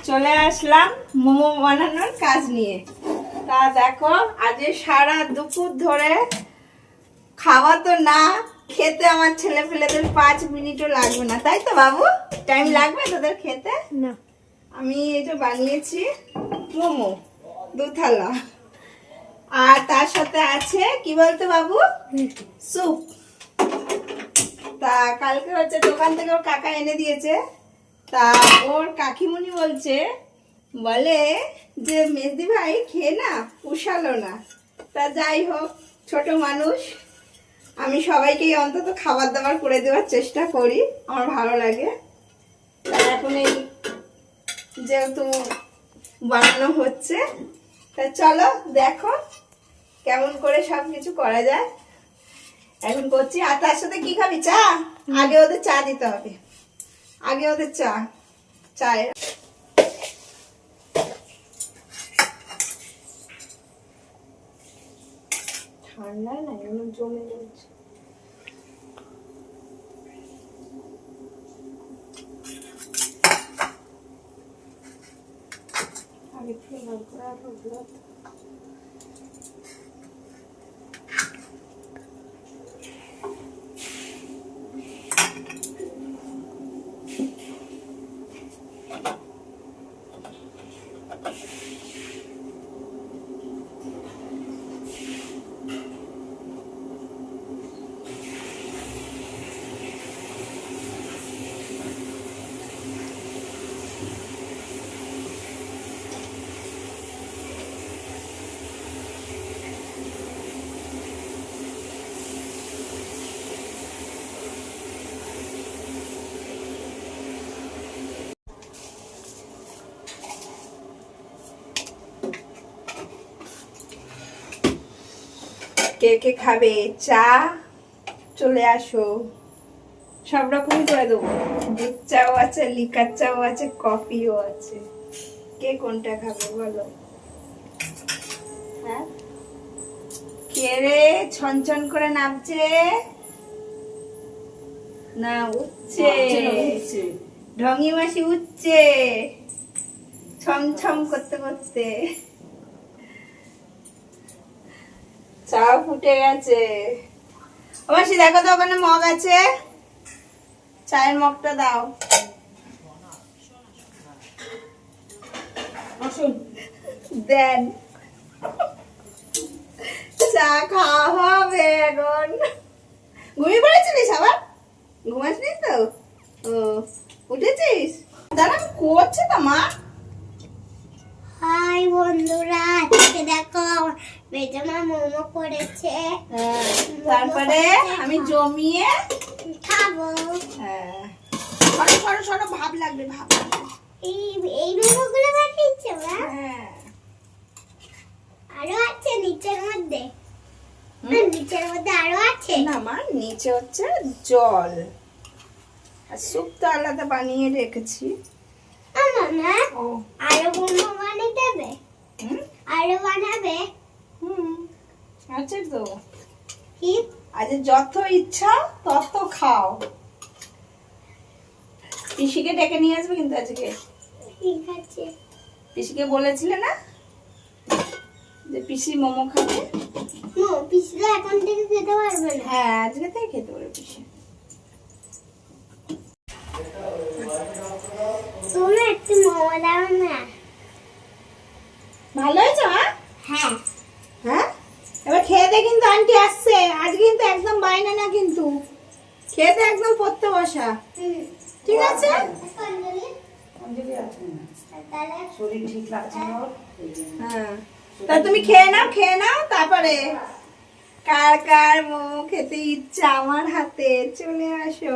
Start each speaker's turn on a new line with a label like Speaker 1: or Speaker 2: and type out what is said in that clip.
Speaker 1: চলে আসলাম মোমো বানানোর কাজ নিয়ে। তা দেখো আজ সারা দুপুর ধরে খাওয়া তো না, খেতে আমার ছেলে পেলেদের 5 মিনিটও লাগবে না, তাই তো বাবু? টাইম লাগবে তোদের খেতে
Speaker 2: না?
Speaker 1: আমি এই যে বানিয়েছি মোমো 2 থালা, আর তার সাথে আছে কি বলতো বাবু, স্যুপ। তা কালকে হচ্ছে দোকান থেকে ওর কাকা এনে দিয়েছে। তা ওর কাকিমুনি বলে যে মেজদি ভাই খেয়ে না পুষালো না। তা যাই হোক, ছোট মানুষ, আমি সবাইকেই অন্তত খাবার দাবার করে দেওয়ার চেষ্টা করি, আমার ভালো লাগে। তা এখন এই যেহেতু বানানো হচ্ছে, তা চলো দেখো কেমন করে সব কিছু করা যায়। এখন করছি। আর তার সাথে কি খাবি? চা? আগে ওদের চা দিতে হবে, আগে ওদের চায়ের ঠান্ডা না, এগুলো জমে যাচ্ছে। আগে ফ্লেভার করে রাখবো। কে কে খাবে চা? চলে আসো, সব রকমই করে দেবো। দুধ চাও আছে, লিকার চাও আছে, কফিও আছে। কে কোনটা খাবে বলো? হ্যাঁ, কে রে ছনছন করে নামছে? না, উঠছে, ঢঙ্গি মাসি উঠছে ছমছম করতে করতে। চা ফুটে গেছে। মাসি দেখো তো ওখানে মগ আছে, চায়ের মগটা দাও। দেন, চা খাওয়া হবে এখন। ঘুমিয়ে পড়েছিলিস আবার? ঘুমাসনি তো? ও, উঠেছিস? দাঁড়া, করছে তো মা।
Speaker 2: হাই বন্ধুরা, আজকে দেখো বেজমা মোমো করেছে।
Speaker 1: তারপরে আমি জমিয়ে
Speaker 2: খাবো।
Speaker 1: হ্যাঁ, সরো সরো, ভাব লাগবে, ভাব লাগবে।
Speaker 2: এই মোমোগুলো বানিয়েছে মা?
Speaker 1: হ্যাঁ,
Speaker 2: আরো আছে নিচের মধ্যে? নিচের মধ্যে আরো আছে?
Speaker 1: না মা, নিচে হচ্ছে জল, আর স্যুপ তো আলাদা বানিয়ে রেখেছি।
Speaker 2: না,
Speaker 1: ও,
Speaker 2: আরো মোমো বানিয়ে দেবে? আরো বানাবে?
Speaker 1: আছে তো।
Speaker 2: কি?
Speaker 1: আজ যত ইচ্ছা তত খাও। পিসিকে ডেকে নিয়ে আসবে কিন্তু আজকে।
Speaker 2: ঠিক আছে।
Speaker 1: পিসিকে বলেছিলে না যে পিসি মোমো খাবে?
Speaker 2: পিসিরা এখন থেকে খেতে পারবে না?
Speaker 1: হ্যাঁ, আজকে থেকে খেতে পারবে পিসি।
Speaker 2: তুমি একটু মোমো দাও না।
Speaker 1: ভালো হয়েছে মা?
Speaker 2: হ্যাঁ।
Speaker 1: হ্যাঁ, এবার খেয়ে দে, কিন্তু আন্টি আসছে আজকে, কিন্তু একদম বাইনা না, কিন্তু খেতে একদম পড়তে বসা, ঠিক আছে?
Speaker 3: শরীর ঠিক লাগছে না ওর।
Speaker 1: হ্যাঁ, তা তুমি খেয়ে নাও, তারপরে কার কার মোমো খেতে ইচ্ছা আমার হাতে চলে আসো।